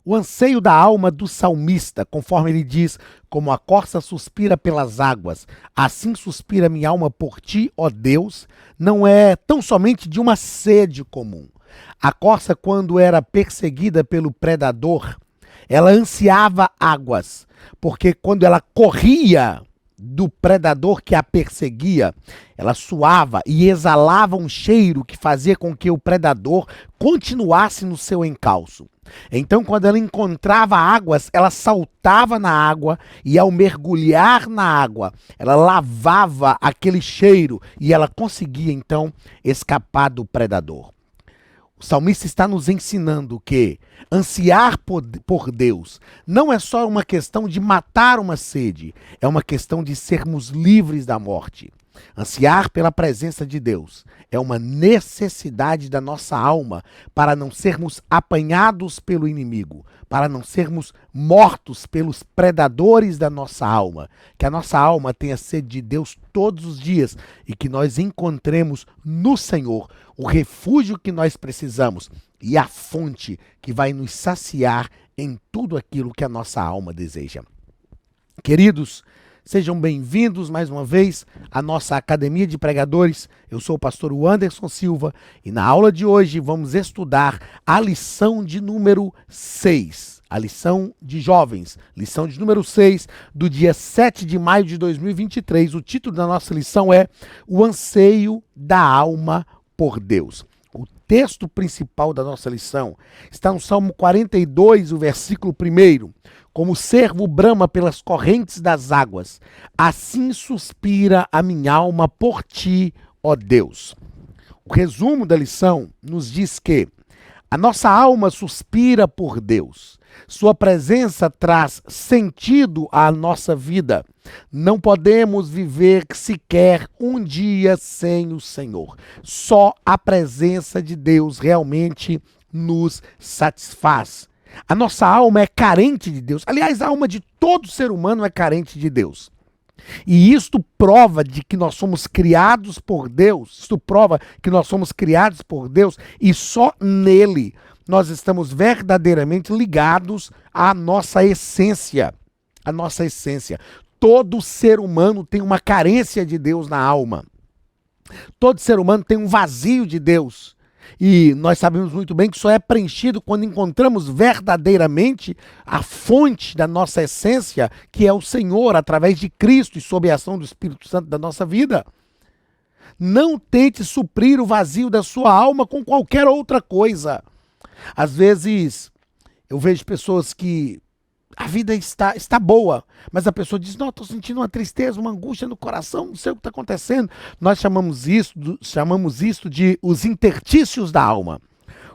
O anseio da alma do salmista, conforme ele diz, como a corça suspira pelas águas, assim suspira minha alma por ti, ó Deus, não é tão somente de uma sede comum. A corça, quando era perseguida pelo predador, ela ansiava águas, porque quando ela corria do predador que a perseguia, ela suava e exalava um cheiro que fazia com que o predador continuasse no seu encalço. Então, quando ela encontrava águas, ela saltava na água e, ao mergulhar na água, ela lavava aquele cheiro e ela conseguia, então, escapar do predador. O salmista está nos ensinando que ansiar por Deus não é só uma questão de matar uma sede, é uma questão de sermos livres da morte. Ansiar pela presença de Deus é uma necessidade da nossa alma para não sermos apanhados pelo inimigo, para não sermos mortos pelos predadores da nossa alma. Que a nossa alma tenha sede de Deus todos os dias e que nós encontremos no Senhor o refúgio que nós precisamos e a fonte que vai nos saciar em tudo aquilo que a nossa alma deseja. Queridos, sejam bem-vindos mais uma vez à nossa Academia de Pregadores. Eu sou o pastor Anderson Silva e na aula de hoje vamos estudar a lição de número 6. A lição de jovens, lição de número 6, do dia 7 de maio de 2023. O título da nossa lição é O Anseio da Alma por Deus. O texto principal da nossa lição está no Salmo 42, o versículo 1. Como o cervo brama pelas correntes das águas, assim suspira a minha alma por ti, ó Deus. O resumo da lição nos diz que a nossa alma suspira por Deus. Sua presença traz sentido à nossa vida. Não podemos viver sequer um dia sem o Senhor. Só a presença de Deus realmente nos satisfaz. A nossa alma é carente de Deus. Aliás, a alma de todo ser humano é carente de Deus. E isto prova de que nós somos criados por Deus. Isto prova que nós somos criados por Deus e só nele nós estamos verdadeiramente ligados à nossa essência. A nossa essência. Todo ser humano tem uma carência de Deus na alma. Todo ser humano tem um vazio de Deus. E nós sabemos muito bem que só é preenchido quando encontramos verdadeiramente a fonte da nossa essência, que é o Senhor, através de Cristo e sob a ação do Espírito Santo da nossa vida. Não tente suprir o vazio da sua alma com qualquer outra coisa. Às vezes, eu vejo pessoas que a vida está boa, mas a pessoa diz, não, estou sentindo uma tristeza, uma angústia no coração, não sei o que está acontecendo. Nós chamamos isto de os interstícios da alma.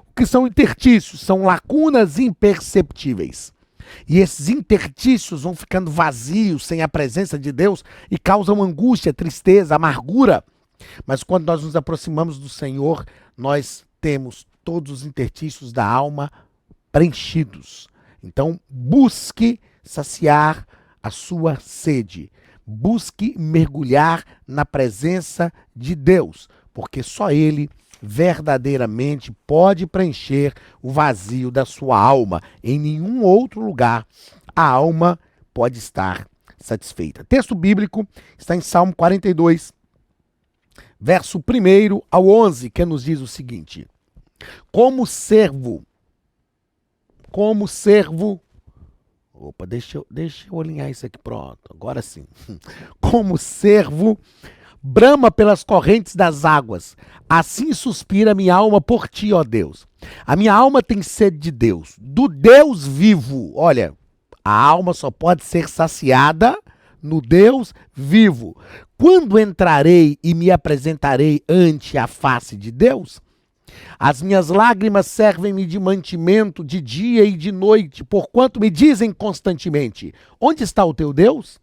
O que são interstícios? São lacunas imperceptíveis. E esses interstícios vão ficando vazios, sem a presença de Deus, e causam angústia, tristeza, amargura. Mas quando nós nos aproximamos do Senhor, nós temos todos os interstícios da alma preenchidos. Então, busque saciar a sua sede. Busque mergulhar na presença de Deus, porque só Ele verdadeiramente pode preencher o vazio da sua alma. Em nenhum outro lugar a alma pode estar satisfeita. Texto bíblico está em Salmo 42, verso 1 ao 11, que nos diz o seguinte: Como servo, deixa eu alinhar isso aqui, pronto, agora sim. Como servo brama pelas correntes das águas, assim suspira minha alma por ti, ó Deus. A minha alma tem sede de Deus, do Deus vivo. Olha, a alma só pode ser saciada no Deus vivo. Quando entrarei e me apresentarei ante a face de Deus? As minhas lágrimas servem-me de mantimento de dia e de noite, porquanto me dizem constantemente, onde está o teu Deus?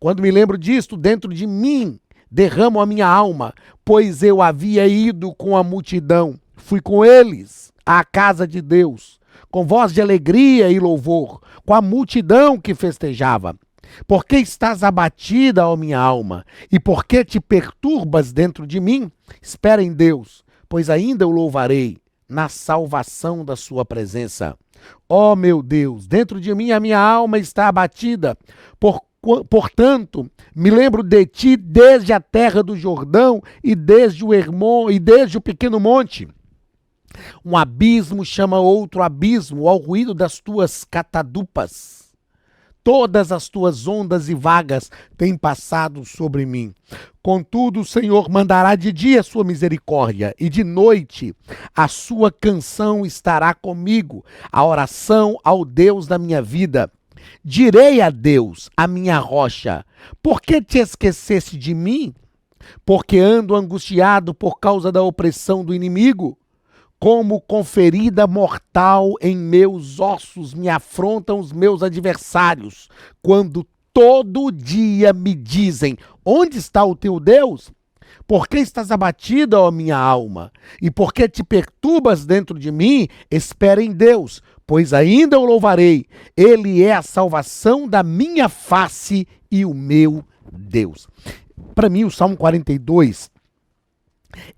Quando me lembro disto, dentro de mim derramo a minha alma, pois eu havia ido com a multidão, fui com eles à casa de Deus, com voz de alegria e louvor, com a multidão que festejava. Por que estás abatida, ó minha alma? E por que te perturbas dentro de mim? Espera em Deus, pois ainda o louvarei, na salvação da sua presença. Ó meu Deus, dentro de mim a minha alma está abatida. Portanto, me lembro de ti desde a terra do Jordão e desde o Hermon e desde o pequeno monte. Um abismo chama outro abismo ao ruído das tuas catadupas. Todas as tuas ondas e vagas têm passado sobre mim. Contudo, o Senhor mandará de dia a sua misericórdia, e de noite a sua canção estará comigo, a oração ao Deus da minha vida. Direi a Deus, a minha rocha, por que te esqueceste de mim? Porque ando angustiado por causa da opressão do inimigo. Como com ferida mortal em meus ossos me afrontam os meus adversários, quando todo dia me dizem, onde está o teu Deus? Por que estás abatida, ó minha alma? E por que te perturbas dentro de mim? Espera em Deus, pois ainda o louvarei. Ele é a salvação da minha face e o meu Deus. Para mim, o Salmo 42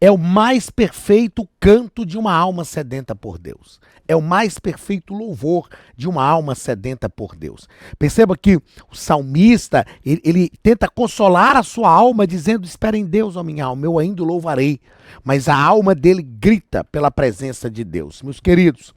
é o mais perfeito canto de uma alma sedenta por Deus. É o mais perfeito louvor de uma alma sedenta por Deus. Perceba que o salmista, ele tenta consolar a sua alma dizendo, espera em Deus, ó minha alma, eu ainda o louvarei. Mas a alma dele grita pela presença de Deus. Meus queridos,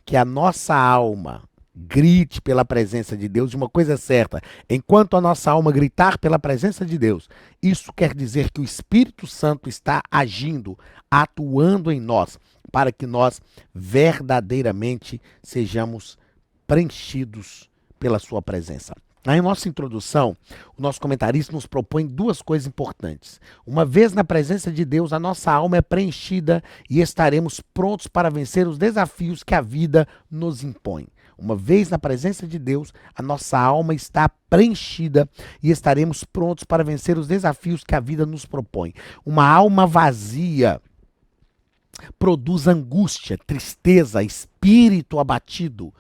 que a nossa alma grite pela presença de Deus, de uma coisa é certa, enquanto a nossa alma gritar pela presença de Deus, isso quer dizer que o Espírito Santo está agindo, atuando em nós, para que nós verdadeiramente sejamos preenchidos pela sua presença. Na nossa introdução, o nosso comentarista nos propõe duas coisas importantes. Uma vez na presença de Deus, a nossa alma é preenchida e estaremos prontos para vencer os desafios que a vida nos impõe. Uma vez na presença de Deus, a nossa alma está preenchida e estaremos prontos para vencer os desafios que a vida nos propõe. Uma alma vazia produz angústia, tristeza, espírito abatido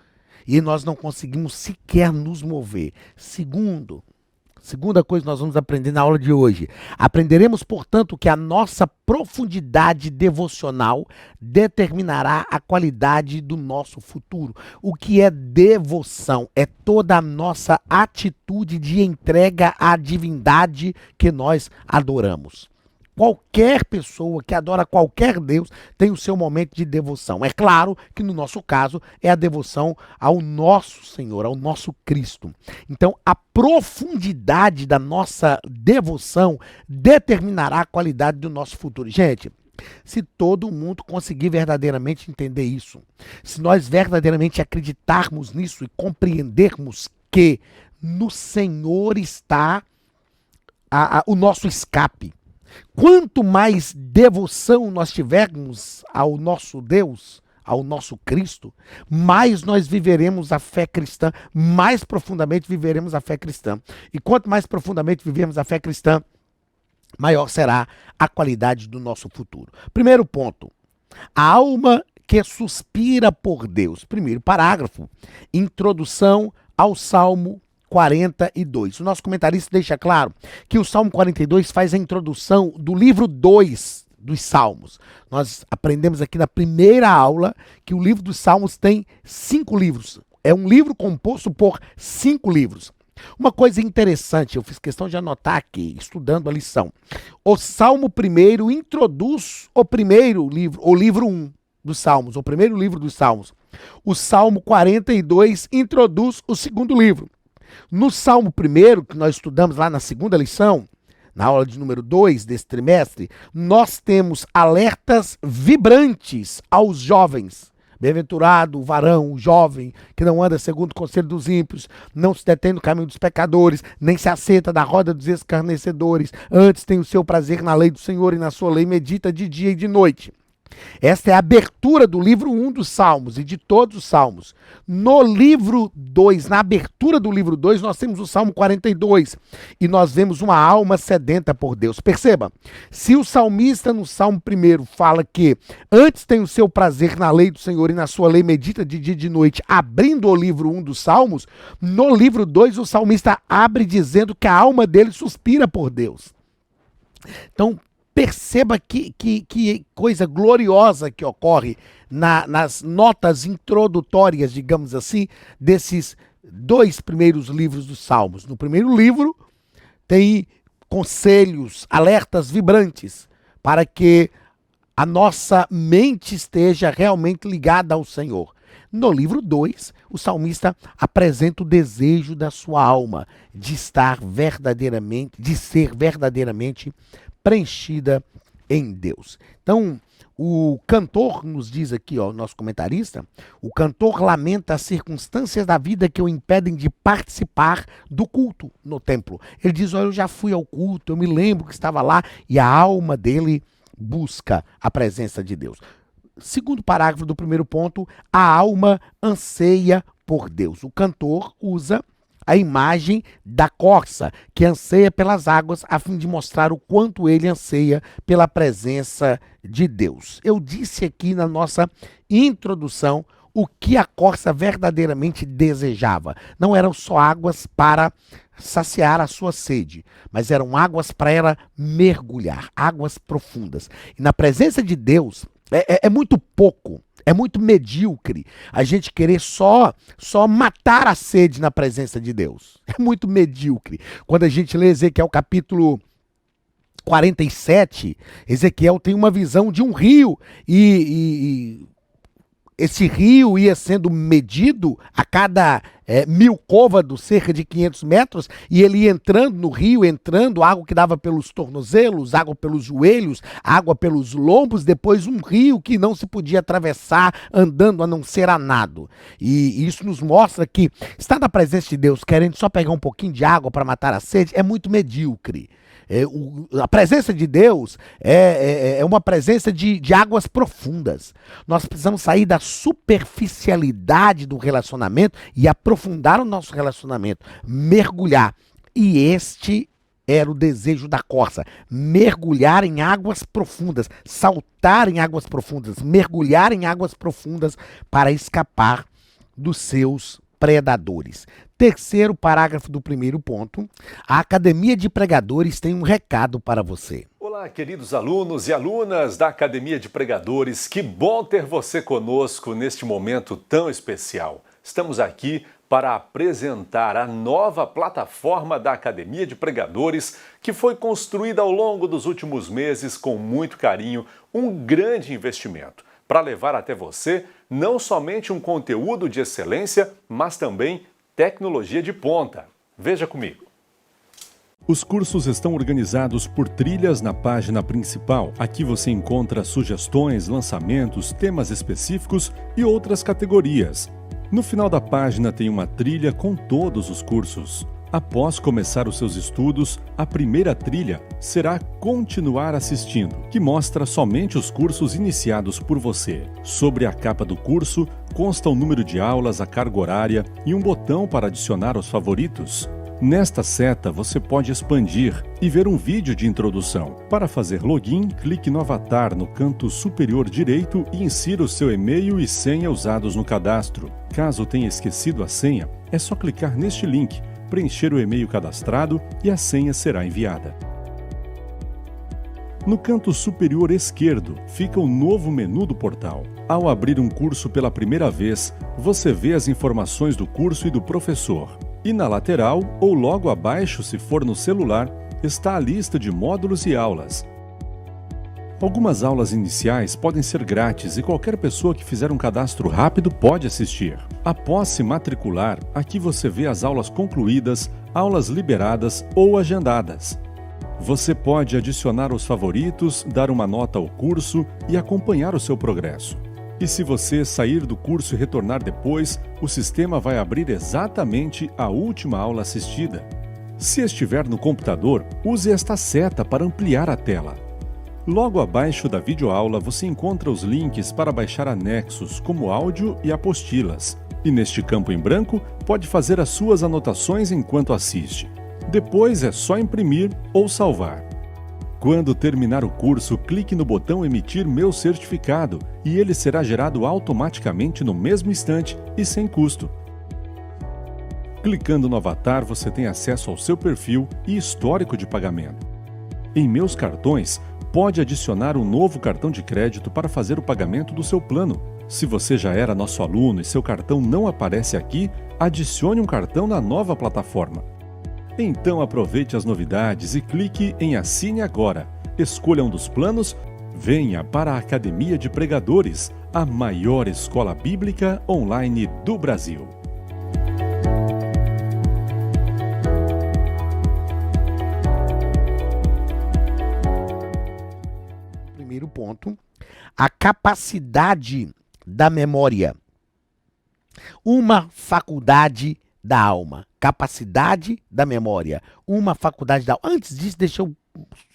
e nós não conseguimos sequer nos mover. Segunda coisa que nós vamos aprender na aula de hoje. Aprenderemos, portanto, que a nossa profundidade devocional determinará a qualidade do nosso futuro. O que é devoção? É toda a nossa atitude de entrega à divindade que nós adoramos. Qualquer pessoa que adora qualquer Deus tem o seu momento de devoção. É claro que no nosso caso é a devoção ao nosso Senhor, ao nosso Cristo. Então a profundidade da nossa devoção determinará a qualidade do nosso futuro. Gente, se todo mundo conseguir verdadeiramente entender isso, se nós verdadeiramente acreditarmos nisso e compreendermos que no Senhor está o nosso escape, quanto mais devoção nós tivermos ao nosso Deus, ao nosso Cristo, mais nós viveremos a fé cristã, mais profundamente viveremos a fé cristã. E quanto mais profundamente vivermos a fé cristã, maior será a qualidade do nosso futuro. Primeiro ponto, a alma que suspira por Deus. Primeiro parágrafo, introdução ao Salmo 42. O nosso comentarista deixa claro que o Salmo 42 faz a introdução do livro 2 dos Salmos. Nós aprendemos aqui na primeira aula que o livro dos Salmos tem 5 livros. É um livro composto por 5 livros. Uma coisa interessante, eu fiz questão de anotar aqui, estudando a lição. O Salmo primeiro introduz o primeiro livro, o livro 1 dos Salmos, o primeiro livro dos Salmos. O Salmo 42 introduz o segundo livro. No Salmo 1, que nós estudamos lá na segunda lição, na aula de número 2 desse trimestre, nós temos alertas vibrantes aos jovens. Bem-aventurado o varão, o jovem, que não anda segundo o conselho dos ímpios, não se detém no caminho dos pecadores, nem se assenta da roda dos escarnecedores, antes tem o seu prazer na lei do Senhor e na sua lei medita de dia e de noite. Esta é a abertura do livro 1 dos Salmos e de todos os Salmos. No livro 2, na abertura do livro 2, nós temos o Salmo 42 e nós vemos uma alma sedenta por Deus. Perceba, se o salmista no Salmo 1 fala que antes tem o seu prazer na lei do Senhor e na sua lei medita de dia e de noite, abrindo o livro 1 dos Salmos, no livro 2 o salmista abre dizendo que a alma dele suspira por Deus. Então, Perceba que coisa gloriosa que ocorre nas notas introdutórias, digamos assim, desses 2 primeiros livros dos Salmos. No primeiro livro tem conselhos, alertas vibrantes para que a nossa mente esteja realmente ligada ao Senhor. No livro 2, o salmista apresenta o desejo da sua alma de estar verdadeiramente, de ser verdadeiramente preenchida em Deus. Então, o cantor nos diz aqui, ó, o nosso comentarista, o cantor lamenta as circunstâncias da vida que o impedem de participar do culto no templo. Ele diz, olha, eu já fui ao culto, eu me lembro que estava lá, e a alma dele busca a presença de Deus. Segundo parágrafo do primeiro ponto, a alma anseia por Deus. O cantor usa a imagem da corça, que anseia pelas águas, a fim de mostrar o quanto ele anseia pela presença de Deus. Eu disse aqui na nossa introdução o que a corça verdadeiramente desejava. Não eram só águas para saciar a sua sede, mas eram águas para ela mergulhar, águas profundas. E na presença de Deus é muito pouco, é muito medíocre a gente querer só matar a sede na presença de Deus. É muito medíocre. Quando a gente lê Ezequiel capítulo 47, Ezequiel tem uma visão de um rio e esse rio ia sendo medido a cada 1000 côvados, cerca de 500 metros, e ele ia entrando no rio, água que dava pelos tornozelos, água pelos joelhos, água pelos lombos, depois um rio que não se podia atravessar andando a não ser a nado. E isso nos mostra que estar na presença de Deus, querendo só pegar um pouquinho de água para matar a sede, é muito medíocre. A presença de Deus é uma presença de águas profundas. Nós precisamos sair da superficialidade do relacionamento e aprofundar o nosso relacionamento, mergulhar. E este era o desejo da corça: mergulhar em águas profundas, saltar em águas profundas, mergulhar em águas profundas para escapar dos seus predadores. Terceiro parágrafo do primeiro ponto, a Academia de Pregadores tem um recado para você. Olá, queridos alunos e alunas da Academia de Pregadores, que bom ter você conosco neste momento tão especial. Estamos aqui para apresentar a nova plataforma da Academia de Pregadores, que foi construída ao longo dos últimos meses com muito carinho, um grande investimento, para levar até você não somente um conteúdo de excelência, mas também tecnologia de ponta. Veja comigo. Os cursos estão organizados por trilhas na página principal. Aqui você encontra sugestões, lançamentos, temas específicos e outras categorias. No final da página tem uma trilha com todos os cursos. Após começar os seus estudos, a primeira trilha será Continuar assistindo, que mostra somente os cursos iniciados por você. Sobre a capa do curso, consta o número de aulas, a carga horária e um botão para adicionar os favoritos. Nesta seta, você pode expandir e ver um vídeo de introdução. Para fazer login, clique no avatar no canto superior direito e insira o seu e-mail e senha usados no cadastro. Caso tenha esquecido a senha, é só clicar neste link, preencher o e-mail cadastrado e a senha será enviada. No canto superior esquerdo fica o novo menu do portal. Ao abrir um curso pela primeira vez, você vê as informações do curso e do professor. E na lateral, ou logo abaixo se for no celular, está a lista de módulos e aulas. Algumas aulas iniciais podem ser grátis e qualquer pessoa que fizer um cadastro rápido pode assistir. Após se matricular, aqui você vê as aulas concluídas, aulas liberadas ou agendadas. Você pode adicionar os favoritos, dar uma nota ao curso e acompanhar o seu progresso. E se você sair do curso e retornar depois, o sistema vai abrir exatamente a última aula assistida. Se estiver no computador, use esta seta para ampliar a tela. Logo abaixo da videoaula você encontra os links para baixar anexos, como áudio e apostilas. E neste campo em branco, pode fazer as suas anotações enquanto assiste. Depois é só imprimir ou salvar. Quando terminar o curso, clique no botão Emitir meu certificado e ele será gerado automaticamente no mesmo instante e sem custo. Clicando no avatar, você tem acesso ao seu perfil e histórico de pagamento. Em Meus Cartões, pode adicionar um novo cartão de crédito para fazer o pagamento do seu plano. Se você já era nosso aluno e seu cartão não aparece aqui, adicione um cartão na nova plataforma. Então aproveite as novidades e clique em Assine Agora. Escolha um dos planos. Venha para a Academia de Pregadores, a maior escola bíblica online do Brasil. Primeiro ponto, a capacidade da memória. Uma faculdade da alma. Capacidade da memória. Uma faculdade da alma. Antes disso, deixa eu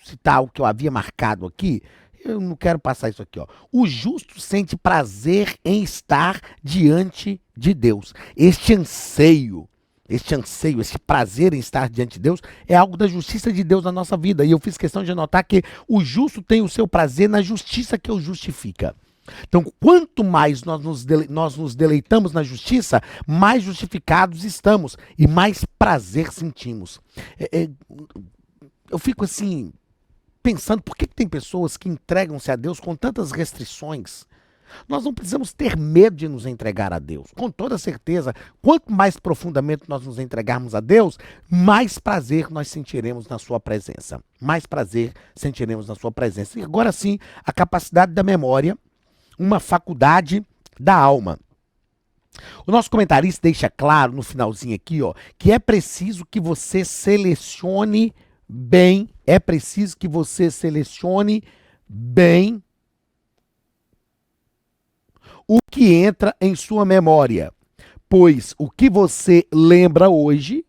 citar o que eu havia marcado aqui. Eu não quero passar isso aqui, ó. O justo sente prazer em estar diante de Deus. Este anseio, esse prazer em estar diante de Deus é algo da justiça de Deus na nossa vida. E eu fiz questão de anotar que o justo tem o seu prazer na justiça que o justifica. Então, quanto mais nós nos deleitamos na justiça, mais justificados estamos e mais prazer sentimos. Eu fico assim, pensando, por que tem pessoas que entregam-se a Deus com tantas restrições? Nós não precisamos ter medo de nos entregar a Deus. Com toda certeza, quanto mais profundamente nós nos entregarmos a Deus, mais prazer nós sentiremos na sua presença. Mais prazer sentiremos na sua presença. E agora sim, a capacidade da memória, uma faculdade da alma. O nosso comentarista deixa claro no finalzinho aqui, ó, que é preciso que você selecione bem, o que entra em sua memória, pois o que você lembra hoje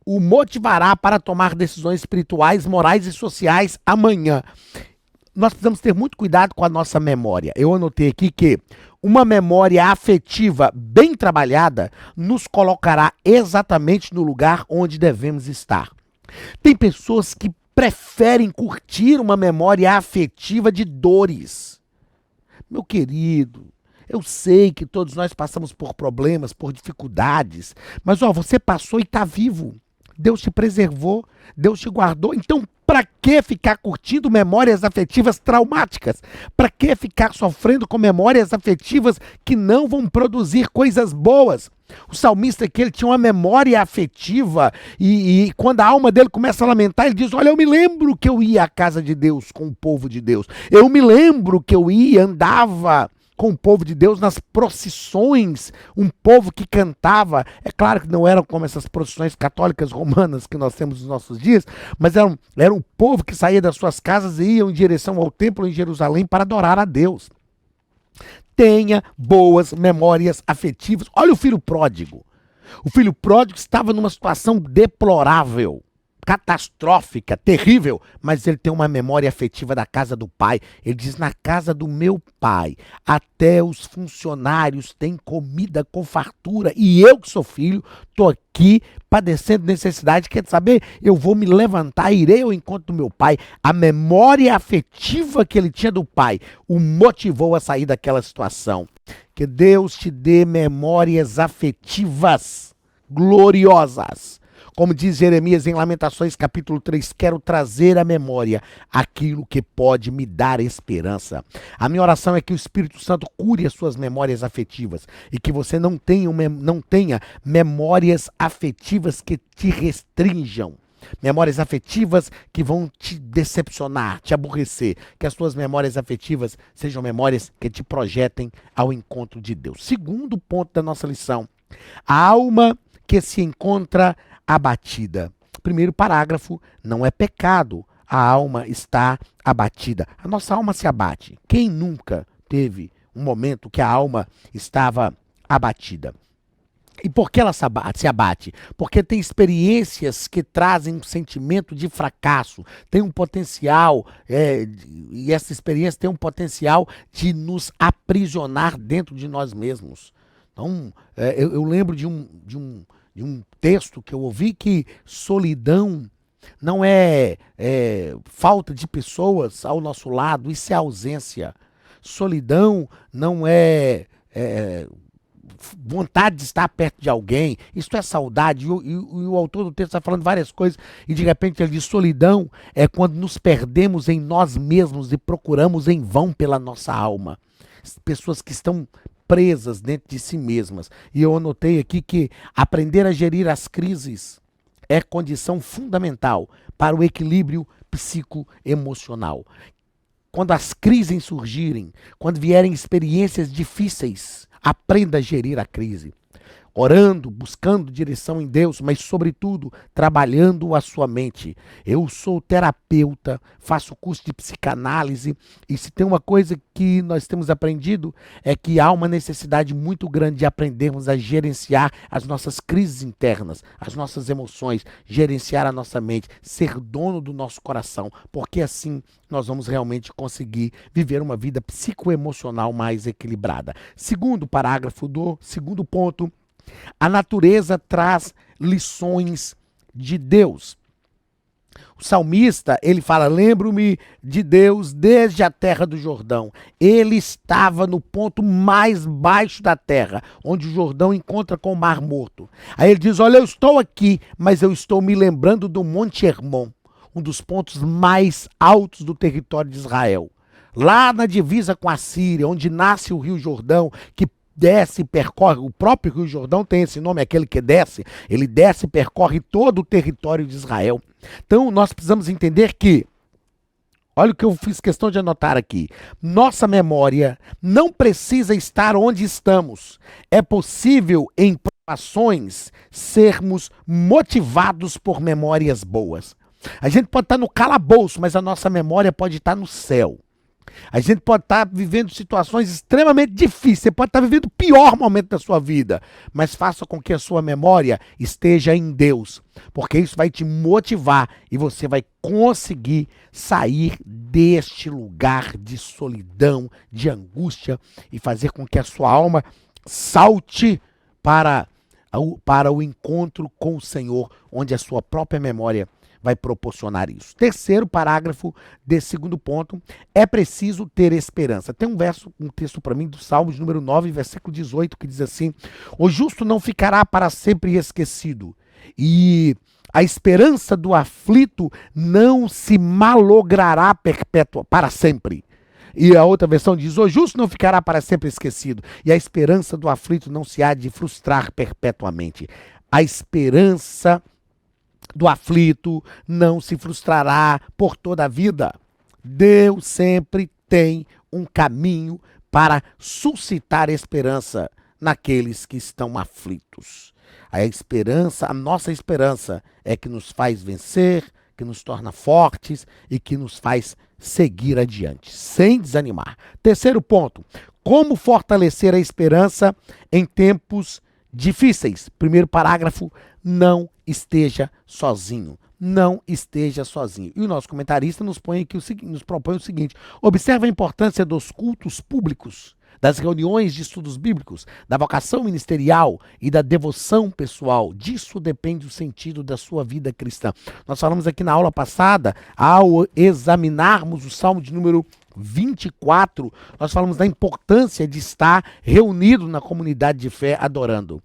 o motivará para tomar decisões espirituais, morais e sociais amanhã. Nós precisamos ter muito cuidado com a nossa memória. Eu anotei aqui que uma memória afetiva bem trabalhada nos colocará exatamente no lugar onde devemos estar. Tem pessoas que preferem curtir uma memória afetiva de dores. Meu querido, eu sei que todos nós passamos por problemas, por dificuldades, mas você passou e está vivo. Deus te preservou, Deus te guardou. Então, para que ficar curtindo memórias afetivas traumáticas? Para que ficar sofrendo com memórias afetivas que não vão produzir coisas boas? O salmista aqui, ele tinha uma memória afetiva e quando a alma dele começa a lamentar, ele diz, olha, eu me lembro que eu ia à casa de Deus com o povo de Deus. Eu me lembro que eu andava com o povo de Deus nas procissões, um povo que cantava. É claro que não eram como essas procissões católicas romanas que nós temos nos nossos dias, mas era um povo que saía das suas casas e ia em direção ao templo em Jerusalém para adorar a Deus. Tenha boas memórias afetivas. Olha o filho pródigo. O filho pródigo estava numa situação deplorável, catastrófica, terrível, mas ele tem uma memória afetiva da casa do pai. Ele diz, na casa do meu pai, até os funcionários têm comida com fartura, e eu que sou filho, estou aqui padecendo necessidade. Quer saber? Eu vou me levantar, irei ao encontro do meu pai. A memória afetiva que ele tinha do pai o motivou a sair daquela situação. Que Deus te dê memórias afetivas gloriosas. Como diz Jeremias em Lamentações capítulo 3, quero trazer à memória aquilo que pode me dar esperança. A minha oração é que o Espírito Santo cure as suas memórias afetivas e que você não tenha memórias afetivas que te restringam. Memórias afetivas que vão te decepcionar, te aborrecer. Que as suas memórias afetivas sejam memórias que te projetem ao encontro de Deus. Segundo ponto da nossa lição, a alma que se encontra abatida. Primeiro parágrafo, não é pecado, a alma está abatida. A nossa alma se abate. Quem nunca teve um momento que a alma estava abatida? E por que ela se abate? Porque tem experiências que trazem um sentimento de fracasso, tem um potencial, e essa experiência tem um potencial de nos aprisionar dentro de nós mesmos. Então, eu lembro de um texto que eu ouvi que solidão não é falta de pessoas ao nosso lado, isso é ausência. Solidão não é vontade de estar perto de alguém. Isso é saudade. E o autor do texto está falando várias coisas. E de repente ele diz: solidão é quando nos perdemos em nós mesmos e procuramos em vão pela nossa alma. Pessoas que estão presas dentro de si mesmas. E eu anotei aqui que aprender a gerir as crises é condição fundamental para o equilíbrio psicoemocional. Quando as crises surgirem, quando vierem experiências difíceis, aprenda a gerir a crise. Orando, buscando direção em Deus, mas sobretudo trabalhando a sua mente. Eu sou terapeuta, faço curso de psicanálise e se tem uma coisa que nós temos aprendido é que há uma necessidade muito grande de aprendermos a gerenciar as nossas crises internas, as nossas emoções, gerenciar a nossa mente, ser dono do nosso coração, porque assim nós vamos realmente conseguir viver uma vida psicoemocional mais equilibrada. Segundo parágrafo do segundo ponto, a natureza traz lições de Deus. O salmista, ele fala: lembro-me de Deus desde a terra do Jordão. Ele estava no ponto mais baixo da terra, onde o Jordão encontra com o Mar Morto. Aí ele diz: olha, eu estou aqui, mas eu estou me lembrando do Monte Hermon, um dos pontos mais altos do território de Israel. Lá na divisa com a Síria, onde nasce o Rio Jordão, que desce e percorre, o próprio Rio Jordão tem esse nome, aquele que desce, ele desce e percorre todo o território de Israel. Então nós precisamos entender que, olha o que eu fiz questão de anotar aqui, nossa memória não precisa estar onde estamos. É possível em provações sermos motivados por memórias boas. A gente pode estar no calabouço, mas a nossa memória pode estar no céu. A gente pode estar vivendo situações extremamente difíceis, você pode estar vivendo o pior momento da sua vida, mas faça com que a sua memória esteja em Deus, porque isso vai te motivar e você vai conseguir sair deste lugar de solidão, de angústia e fazer com que a sua alma salte para o encontro com o Senhor, onde a sua própria memória vai proporcionar isso. Terceiro parágrafo desse segundo ponto, é preciso ter esperança. Tem um texto para mim do Salmo de número 9, versículo 18, que diz assim: o justo não ficará para sempre esquecido, e a esperança do aflito não se malogrará para sempre. E a outra versão diz: o justo não ficará para sempre esquecido, e a esperança do aflito não se há de frustrar perpetuamente. A esperança do aflito não se frustrará por toda a vida. Deus sempre tem um caminho para suscitar esperança naqueles que estão aflitos. A nossa esperança é que nos faz vencer, que nos torna fortes e que nos faz seguir adiante, sem desanimar. Terceiro ponto, como fortalecer a esperança em tempos difíceis. Primeiro parágrafo, não esteja sozinho. Não esteja sozinho. E o nosso comentarista nos propõe o seguinte: observe a importância dos cultos públicos, das reuniões de estudos bíblicos, da vocação ministerial e da devoção pessoal. Disso depende o sentido da sua vida cristã. Nós falamos aqui na aula passada, ao examinarmos o Salmo de número 24, nós falamos da importância de estar reunido na comunidade de fé adorando.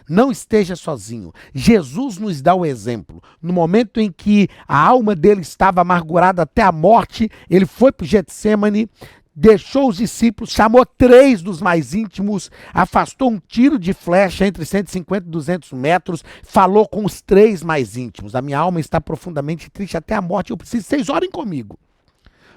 Não esteja sozinho. Jesus nos dá o exemplo. No momento em que a alma dele estava amargurada até a morte, ele foi para o Getsêmani, deixou os discípulos, chamou 3 dos mais íntimos, afastou um tiro de flecha entre 150 e 200 metros, falou com os 3 mais íntimos: a minha alma está profundamente triste até a morte, eu preciso que vocês orem comigo.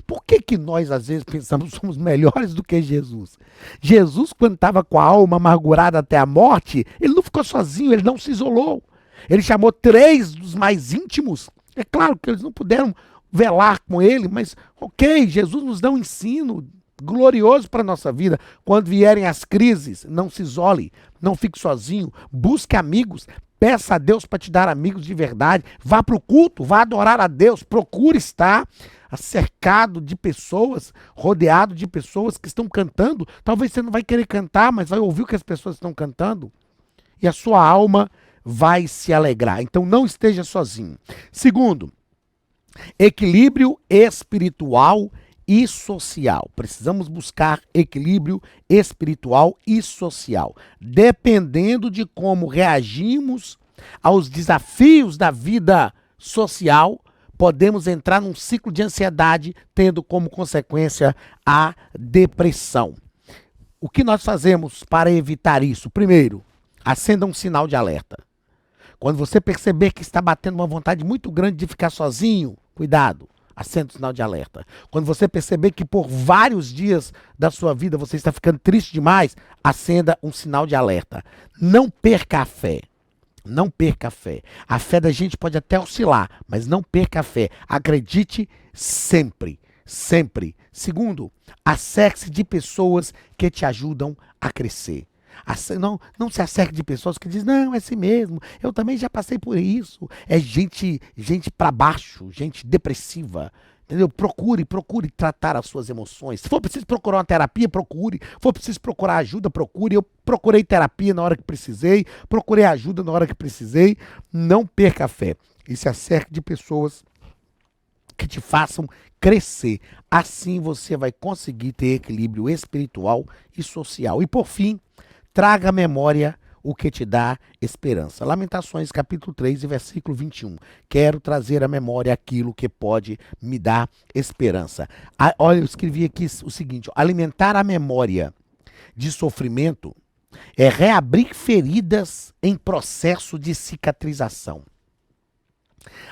Por que nós, às vezes, pensamos que somos melhores do que Jesus? Jesus, quando estava com a alma amargurada até a morte, ele não ficou sozinho, ele não se isolou. Ele chamou 3 dos mais íntimos. É claro que eles não puderam velar com ele, mas ok, Jesus nos dá um ensino glorioso para a nossa vida. Quando vierem as crises, não se isole, não fique sozinho, busque amigos, peça a Deus para te dar amigos de verdade, vá para o culto, vá adorar a Deus, procure estar cercado de pessoas, rodeado de pessoas que estão cantando. Talvez você não vai querer cantar, mas vai ouvir o que as pessoas estão cantando e a sua alma vai se alegrar. Então não esteja sozinho. Segundo, equilíbrio espiritual e social. Precisamos buscar equilíbrio espiritual e social. Dependendo de como reagimos aos desafios da vida social, podemos entrar num ciclo de ansiedade, tendo como consequência a depressão. O que nós fazemos para evitar isso? Primeiro, acenda um sinal de alerta. Quando você perceber que está batendo uma vontade muito grande de ficar sozinho, cuidado, acenda o sinal de alerta. Quando você perceber que por vários dias da sua vida você está ficando triste demais, acenda um sinal de alerta. Não perca a fé. Não perca a fé. A fé da gente pode até oscilar, mas não perca a fé. Acredite sempre, sempre. Segundo, acerque-se de pessoas que te ajudam a crescer. Não se acerque de pessoas que dizem, não, é assim mesmo, eu também já passei por isso. É gente para baixo, gente depressiva. Entendeu? Procure tratar as suas emoções. Se for preciso procurar uma terapia, procure. Se for preciso procurar ajuda, procure. Eu procurei terapia na hora que precisei, procurei ajuda na hora que precisei. Não perca a fé. E se acerque de pessoas que te façam crescer. Assim você vai conseguir ter equilíbrio espiritual e social. E por fim, traga à memória o que te dá esperança. Lamentações, capítulo 3, versículo 21. Quero trazer à memória aquilo que pode me dar esperança. Olha, eu escrevi aqui o seguinte: alimentar a memória de sofrimento é reabrir feridas em processo de cicatrização.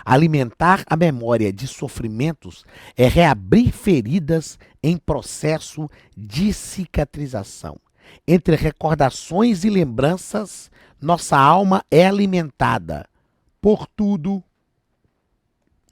Alimentar a memória de sofrimentos é reabrir feridas em processo de cicatrização. Entre recordações e lembranças, nossa alma é alimentada por tudo.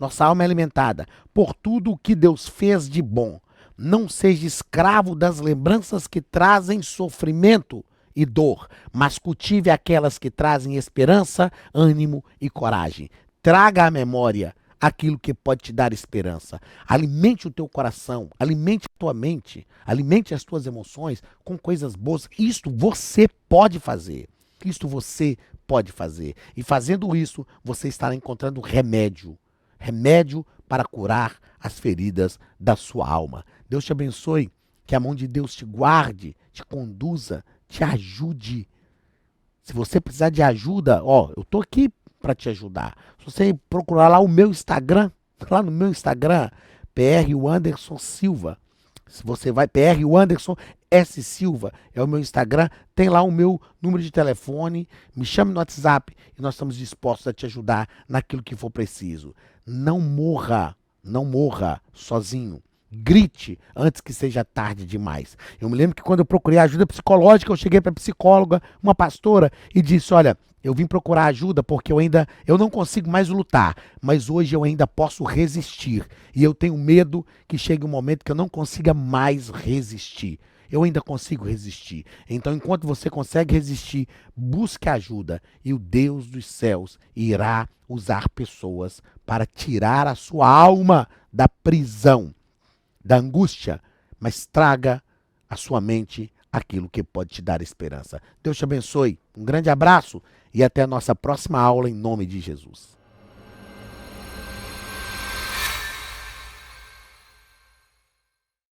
Nossa alma é alimentada por tudo o que Deus fez de bom. Não seja escravo das lembranças que trazem sofrimento e dor, mas cultive aquelas que trazem esperança, ânimo e coragem. Traga à memória aquilo que pode te dar esperança. Alimente o teu coração, alimente a tua mente, alimente as tuas emoções com coisas boas. Isto você pode fazer. Isto você pode fazer. E fazendo isso, você estará encontrando remédio. Remédio para curar as feridas da sua alma. Deus te abençoe, que a mão de Deus te guarde, te conduza, te ajude. Se você precisar de ajuda, eu estou aqui para te ajudar. Se você procurar lá o meu Instagram, lá no meu Instagram, PR Anderson Silva. Se você vai, PR Anderson S. Silva, é o meu Instagram, tem lá o meu número de telefone, me chame no WhatsApp e nós estamos dispostos a te ajudar naquilo que for preciso. Não morra sozinho. Grite antes que seja tarde demais. Eu me lembro que quando eu procurei ajuda psicológica, eu cheguei para a psicóloga, uma pastora, e disse, olha, eu vim procurar ajuda porque eu não consigo mais lutar, mas hoje eu ainda posso resistir. E eu tenho medo que chegue um momento que eu não consiga mais resistir. Eu ainda consigo resistir. Então, enquanto você consegue resistir, busque ajuda. E o Deus dos céus irá usar pessoas para tirar a sua alma da prisão, da angústia, mas traga à sua mente aquilo que pode te dar esperança. Deus te abençoe. Um grande abraço e até a nossa próxima aula em nome de Jesus.